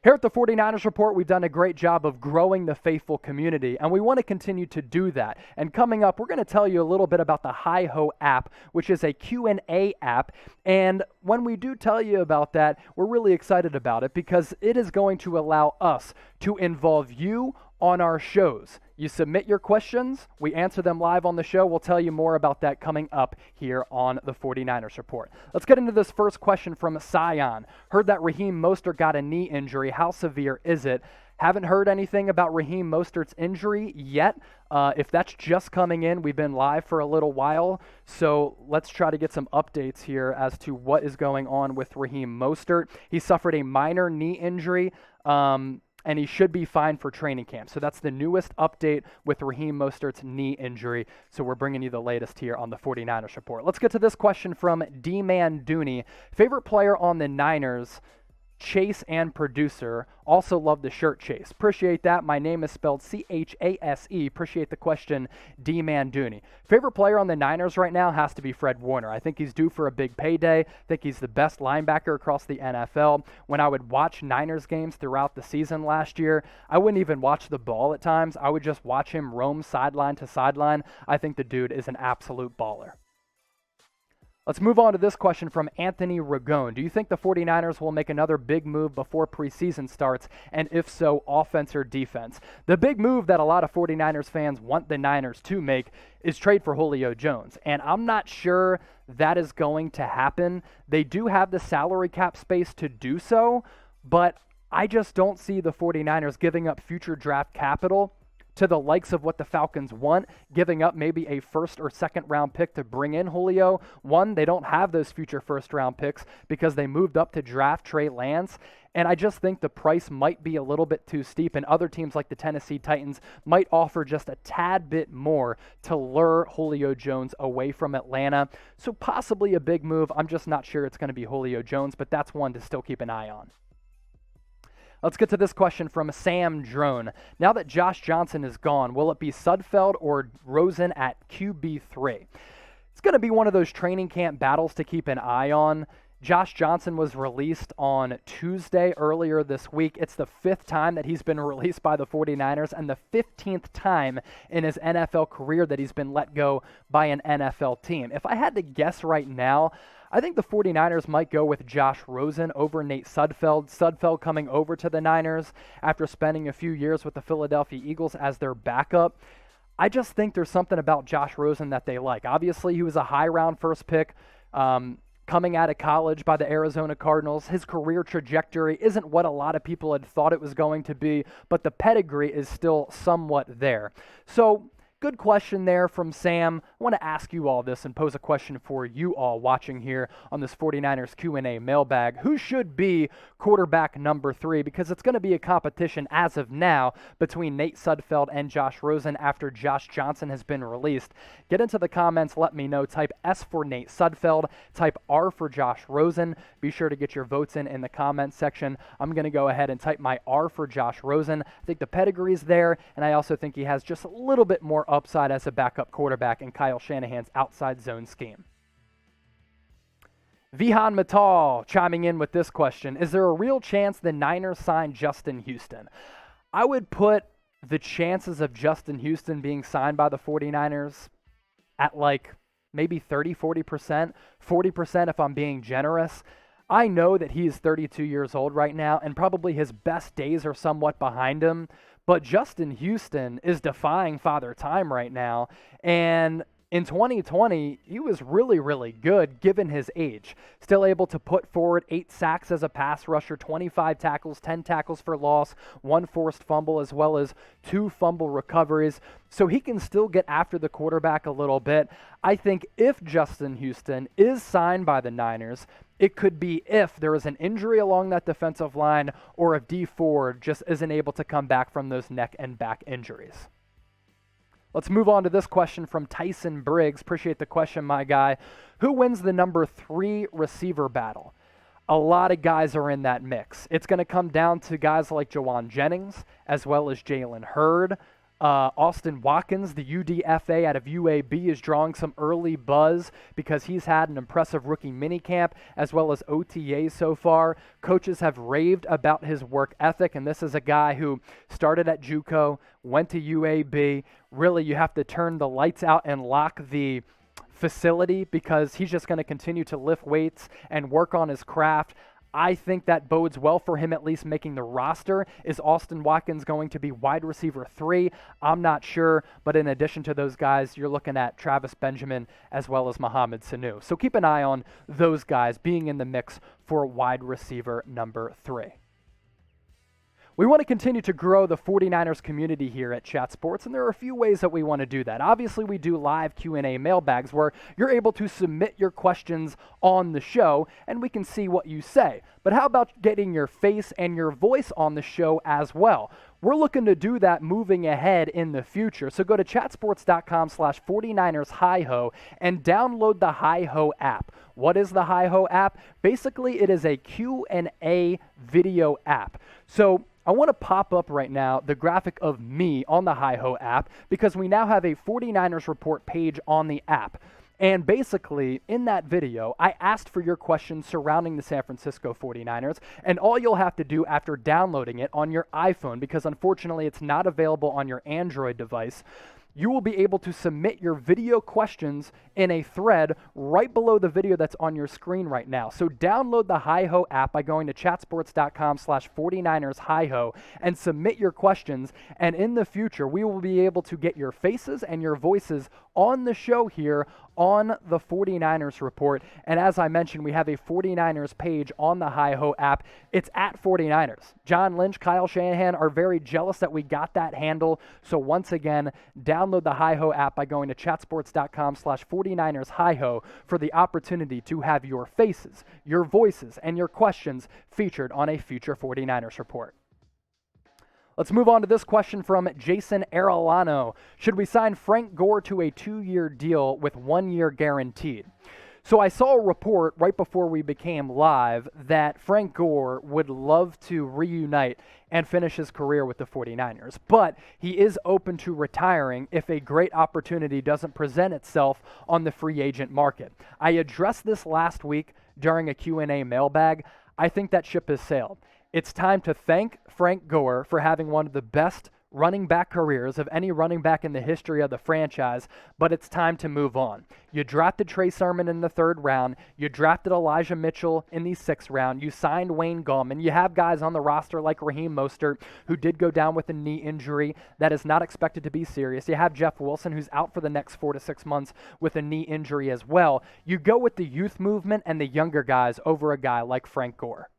Here at the 49ers Report, we've done a great job of growing the faithful community, and we want to continue to do that. And coming up, we're going to tell you a little bit about the Hi-Ho app, which is a Q&A app. And when we do tell you about that, we're really excited about it because it is going to allow us to involve you on our shows. You submit your questions, we answer them live on the show. We'll tell you more about that coming up here on the 49ers Report. Let's get into this first question from Sion. Heard that Raheem Mostert got a knee injury. How severe is it? Haven't heard anything about Raheem Mostert's injury yet. If that's just coming in, we've been live for a little while, so let's try to get some updates here as to what is going on with Raheem Mostert. He suffered a minor knee injury, and he should be fine for training camp. So that's the newest update with Raheem Mostert's knee injury. So we're bringing you the latest here on the 49ers Report. Let's get to this question from Dman Dooney. Favorite player on the Niners? Chase and producer. Also love the shirt, Chase. Appreciate that. My name is spelled C-H-A-S-E. Appreciate the question, D-Man Dooney. Favorite player on the Niners right now has to be Fred Warner. I think he's due for a big payday. I think he's the best linebacker across the NFL. When I would watch Niners games throughout the season last year, I wouldn't even watch the ball at times. I would just watch him roam sideline to sideline. I think the dude is an absolute baller. Let's move on to this question from Anthony Ragone. Do you think the 49ers will make another big move before preseason starts? And if so, offense or defense? The big move that a lot of 49ers fans want the Niners to make is trade for Julio Jones. And I'm not sure that is going to happen. They do have the salary cap space to do so, but I just don't see the 49ers giving up future draft capital to the likes of what the Falcons want, giving up maybe a first or second round pick to bring in Julio. One, they don't have those future first round picks because they moved up to draft Trey Lance. And I just think the price might be a little bit too steep, and other teams like the Tennessee Titans might offer just a tad bit more to lure Julio Jones away from Atlanta. So possibly a big move. I'm just not sure it's going to be Julio Jones, but that's one to still keep an eye on. Let's get to this question from Sam Drone. Now that Josh Johnson is gone, will it be Sudfield or Rosen at QB3? It's going to be one of those training camp battles to keep an eye on. Josh Johnson was released on Tuesday earlier this week. It's the 5th time that he's been released by the 49ers and the 15th time in his NFL career that he's been let go by an NFL team. If I had to guess right now, I think the 49ers might go with Josh Rosen over Nate Sudfeld. Sudfeld coming over to the Niners after spending a few years with the Philadelphia Eagles as their backup. I just think there's something about Josh Rosen that they like. Obviously, he was a high-round first pick coming out of college by the Arizona Cardinals. His career trajectory isn't what a lot of people had thought it was going to be, but the pedigree is still somewhat there. So, good question there from Sam. I want to ask you all this and pose a question for you all watching here on this 49ers Q&A mailbag. Who should be quarterback number 3? Because it's going to be a competition as of now between Nate Sudfeld and Josh Rosen after Josh Johnson has been released. Get into the comments. Let me know. Type S for Nate Sudfeld. Type R for Josh Rosen. Be sure to get your votes in the comments section. I'm going to go ahead and type my R for Josh Rosen. I think the pedigree is there, and I also think he has just a little bit more upside as a backup quarterback in Kyle Shanahan's outside zone scheme. Vihan Matal chiming in with this question. Is there a real chance the Niners sign Justin Houston? I would put the chances of Justin Houston being signed by the 49ers at like maybe 30, 40%, 40% if I'm being generous. I know that he is 32 years old right now, and probably his best days are somewhat behind him. But Justin Houston is defying father time right now. And in 2020, he was really, really good given his age. Still able to put forward 8 sacks as a pass rusher, 25 tackles, 10 tackles for loss, 1 forced fumble, as well as 2 fumble recoveries. So he can still get after the quarterback a little bit. I think if Justin Houston is signed by the Niners, it could be if there is an injury along that defensive line or if Dee Ford just isn't able to come back from those neck and back injuries. Let's move on to this question from Tyson Briggs. Appreciate the question, my guy. Who wins the number 3 receiver battle? A lot of guys are in that mix. It's going to come down to guys like Jawan Jennings as well as Jalen Hurd. Austin Watkins, the UDFA out of UAB, is drawing some early buzz because he's had an impressive rookie minicamp as well as OTAs so far. Coaches have raved about his work ethic, and this is a guy who started at JUCO, went to UAB. Really, you have to turn the lights out and lock the facility because he's just going to continue to lift weights and work on his craft. I think that bodes well for him, at least making the roster. Is Austin Watkins going to be wide receiver 3? I'm not sure, but in addition to those guys, you're looking at Travis Benjamin as well as Mohamed Sanu. So keep an eye on those guys being in the mix for wide receiver number 3. We want to continue to grow the 49ers community here at Chat Sports, and there are a few ways that we want to do that. Obviously, we do live Q&A mailbags where you're able to submit your questions on the show, and we can see what you say. But how about getting your face and your voice on the show as well? We're looking to do that moving ahead in the future. So go to chatsports.com/49ers-HiHo and download the HiHo app. What is the HiHo app? Basically, it is a Q&A video app. So I want to pop up right now the graphic of me on the HiHo app because we now have a 49ers Report page on the app. And basically, in that video, I asked for your questions surrounding the San Francisco 49ers, and all you'll have to do after downloading it on your iPhone, because unfortunately it's not available on your Android device, you will be able to submit your video questions in a thread right below the video that's on your screen right now. So download the HiHo app by going to chatsports.com/49ers-HiHo and submit your questions. And in the future, we will be able to get your faces and your voices on the show here on the 49ers Report. And as I mentioned, we have a 49ers page on the HiHo app. It's at 49ers. John Lynch, Kyle Shanahan are very jealous that we got that handle. So once again, download the HiHo app by going to chatsports.com/49ers-HiHo for the opportunity to have your faces, your voices, and your questions featured on a future 49ers Report. Let's move on to this question from Jason Arellano. Should we sign Frank Gore to a 2-year deal with 1 year guaranteed? So I saw a report right before we became live that Frank Gore would love to reunite and finish his career with the 49ers, but he is open to retiring if a great opportunity doesn't present itself on the free agent market. I addressed this last week during a Q&A mailbag. I think that ship has sailed. It's time to thank Frank Gore for having one of the best running back careers of any running back in the history of the franchise, but it's time to move on. You drafted Trey Sermon in the 3rd round. You drafted Elijah Mitchell in the 6th round. You signed Wayne Gallman. You have guys on the roster like Raheem Mostert, who did go down with a knee injury that is not expected to be serious. You have Jeff Wilson, who's out for the next 4 to 6 months with a knee injury as well. You go with the youth movement and the younger guys over a guy like Frank Gore.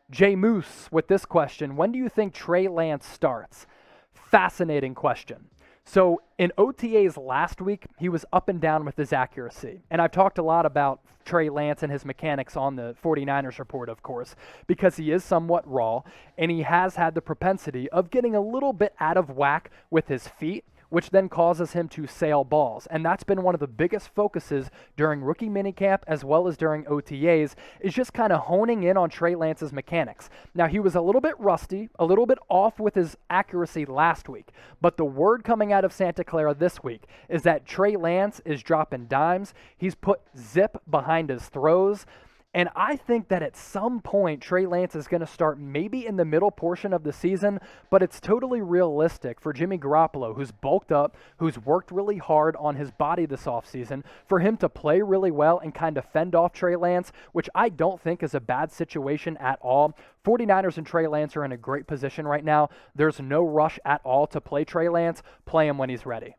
Jay Moose with this question: when do you think Trey Lance starts? Fascinating question. So in OTAs last week, he was up and down with his accuracy. And I've talked a lot about Trey Lance and his mechanics on the 49ers Report, of course, because he is somewhat raw, and he has had the propensity of getting a little bit out of whack with his feet, which then causes him to sail balls. And that's been one of the biggest focuses during rookie minicamp as well as during OTAs, is just kind of honing in on Trey Lance's mechanics. Now, he was a little bit rusty, a little bit off with his accuracy last week, but the word coming out of Santa Clara this week is that Trey Lance is dropping dimes. He's put zip behind his throws. And I think that at some point, Trey Lance is going to start maybe in the middle portion of the season, but it's totally realistic for Jimmy Garoppolo, who's bulked up, who's worked really hard on his body this offseason, for him to play really well and kind of fend off Trey Lance, which I don't think is a bad situation at all. 49ers and Trey Lance are in a great position right now. There's no rush at all to play Trey Lance. Play him when he's ready.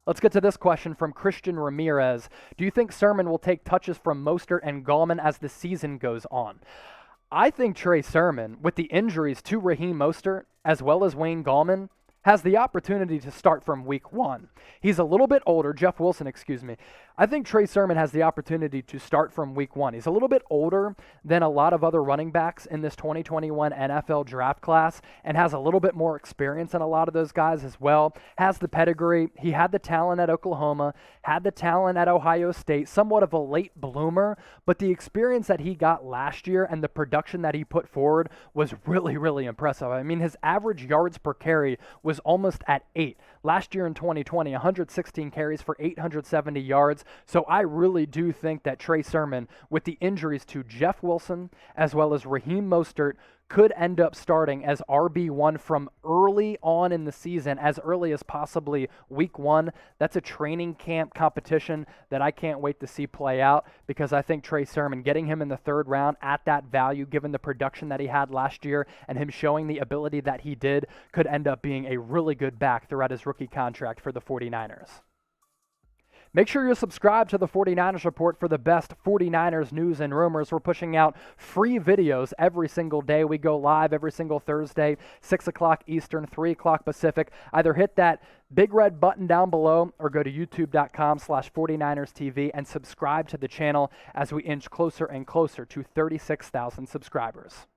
Let's get to this question from Christian Ramirez. Do you think Sermon will take touches from Mostert and Gallman as the season goes on? I think Trey Sermon, with the injuries to Raheem Mostert as well as Wayne Gallman, has the opportunity to start from week 1. He's a little bit older, Jeff Wilson, excuse me. I think Trey Sermon has the opportunity to start from week 1. He's a little bit older than a lot of other running backs in this 2021 NFL draft class and has a little bit more experience than a lot of those guys as well. Has the pedigree. He had the talent at Oklahoma, had the talent at Ohio State, somewhat of a late bloomer, but the experience that he got last year and the production that he put forward was really, really impressive. I mean, his average yards per carry was almost at 8. Last year in 2020, 116 carries for 870 yards. So I really do think that Trey Sermon, with the injuries to Jeff Wilson as well as Raheem Mostert, could end up starting as RB1 from early on in the season, as early as possibly week 1. That's a training camp competition that I can't wait to see play out, because I think Trey Sermon, getting him in the 3rd round at that value, given the production that he had last year and him showing the ability that he did, could end up being a really good back throughout his rookie contract for the 49ers. Make sure you subscribe to the 49ers Report for the best 49ers news and rumors. We're pushing out free videos every single day. We go live every single Thursday, 6 o'clock Eastern, 3 o'clock Pacific. Either hit that big red button down below or go to youtube.com/49erstv and subscribe to the channel as we inch closer and closer to 36,000 subscribers.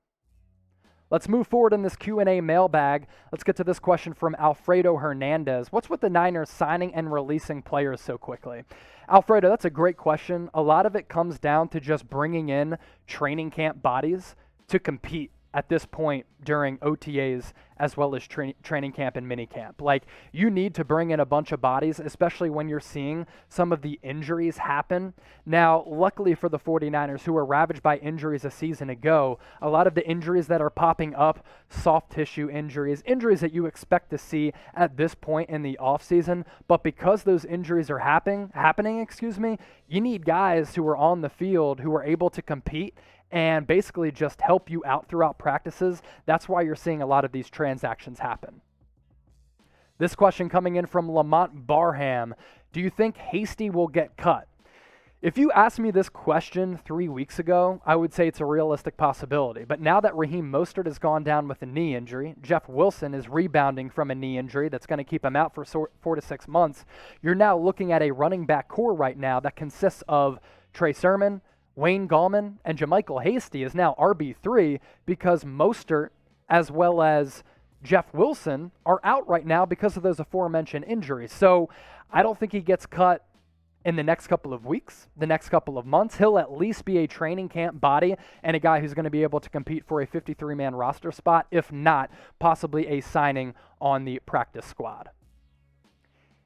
Let's move forward in this Q&A mailbag. Let's get to this question from Alfredo Hernandez. What's with the Niners signing and releasing players so quickly? Alfredo, that's a great question. A lot of it comes down to just bringing in training camp bodies to compete at this point during OTAs as well as training camp and mini camp. Like, you need to bring in a bunch of bodies, especially when you're seeing some of the injuries happen. Now, luckily for the 49ers, who were ravaged by injuries a season ago, a lot of the injuries that are popping up, soft tissue injuries, injuries that you expect to see at this point in the offseason, but because those injuries are happening, you need guys who are on the field who are able to compete and basically just help you out throughout practices. That's why you're seeing a lot of these transactions happen. This question coming in from Lamont Barham. Do you think Hasty will get cut? If you asked me this question 3 weeks ago, I would say it's a realistic possibility. But now that Raheem Mostert has gone down with a knee injury, Jeff Wilson is rebounding from a knee injury that's going to keep him out for 4 to 6 months, you're now looking at a running back core right now that consists of Trey Sermon, Wayne Gallman, and JaMycal Hasty is now RB3 because Mostert as well as Jeff Wilson are out right now because of those aforementioned injuries. So I don't think he gets cut in the next couple of weeks, the next couple of months. He'll at least be a training camp body and a guy who's going to be able to compete for a 53-man roster spot, if not possibly a signing on the practice squad.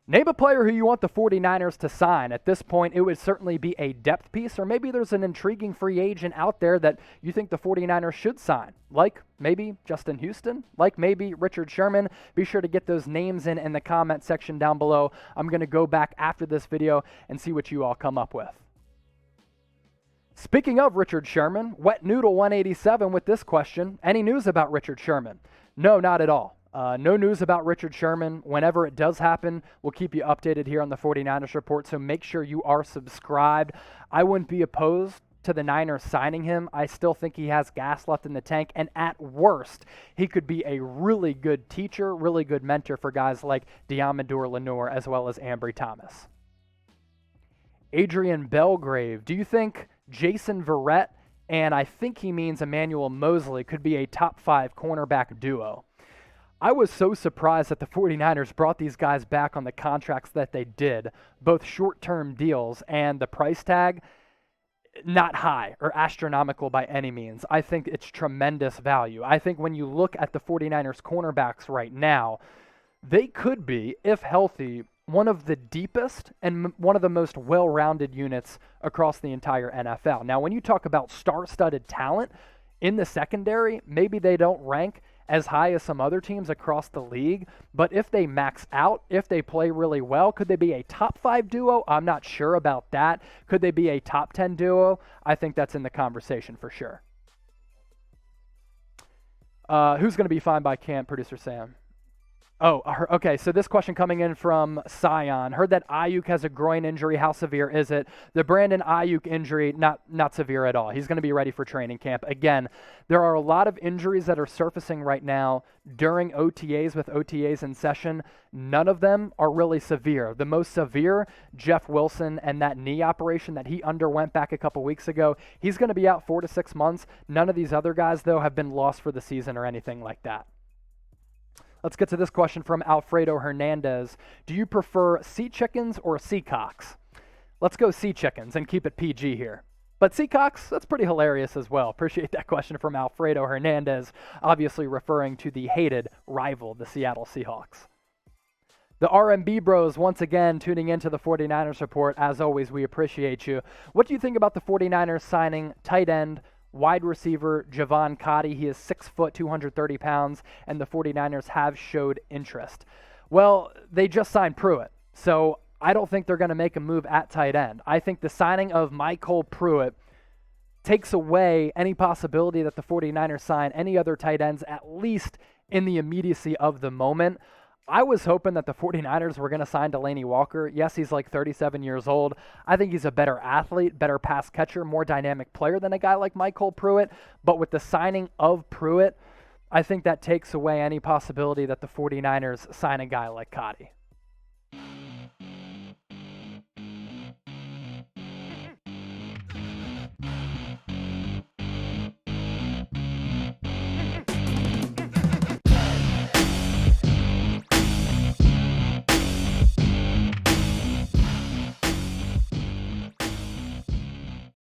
Name a player who you want the 49ers to sign. At this point, it would certainly be a depth piece, or maybe there's an intriguing free agent out there that you think the 49ers should sign, like maybe Justin Houston, like maybe Richard Sherman. Be sure to get those names in the comment section down below. I'm going to go back after this video and see what you all come up with. Speaking of Richard Sherman, Wet Noodle 187 with this question. Any news about Richard Sherman? No, not at all. No news about Richard Sherman. Whenever it does happen, we'll keep you updated here on the 49ers Report, so make sure you are subscribed. I wouldn't be opposed to the Niners signing him. I still think he has gas left in the tank, and at worst, he could be a really good teacher, really good mentor for guys like Diamador Lenoir as well as Ambry Thomas. Adrian Belgrave, do you think Jason Verrett and I think he means Emmanuel Mosley could be a top 5 cornerback duo? I was so surprised that the 49ers brought these guys back on the contracts that they did, both short-term deals and the price tag, not high or astronomical by any means. I think it's tremendous value. I think when you look at the 49ers cornerbacks right now, they could be, if healthy, one of the deepest and one of the most well-rounded units across the entire NFL. Now, when you talk about star-studded talent in the secondary, maybe they don't rank as high as some other teams across the league, but if they max out, if they play really well, could they be a top 5 duo? I'm not sure about that. Could they be a top 10 duo? I think that's in the conversation for sure. Who's going to be fined by camp, producer Sam? Okay. So this question coming in from Scion. Heard that Aiyuk has a groin injury. How severe is it? The Brandon Aiyuk injury, not severe at all. He's going to be ready for training camp. Again, there are a lot of injuries that are surfacing right now during OTAs with OTAs in session. None of them are really severe. The most severe, Jeff Wilson and that knee operation that he underwent back a couple weeks ago. He's going to be out 4 to 6 months. None of these other guys, though, have been lost for the season or anything like that. Let's get to this question from Alfredo Hernandez. Do you prefer sea chickens or seacocks? Let's go sea chickens and keep it PG here. But seacocks, that's pretty hilarious as well. Appreciate that question from Alfredo Hernandez, obviously referring to the hated rival, the Seattle Seahawks. The R&B Bros once again tuning into the 49ers report. As always, we appreciate you. What do you think about the 49ers signing tight end, wide receiver Javon Cotty? He is 6 foot, 230 pounds, and the 49ers have showed interest. Well, they just signed Pruitt, so I don't think they're going to make a move at tight end. I think the signing of Michael Pruitt takes away any possibility that the 49ers sign any other tight ends, at least in the immediacy of the moment. I was hoping that the 49ers were going to sign Delanie Walker. Yes, he's like 37 years old. I think he's a better athlete, better pass catcher, more dynamic player than a guy like Michael Pruitt. But with the signing of Pruitt, I think that takes away any possibility that the 49ers sign a guy like Cotty.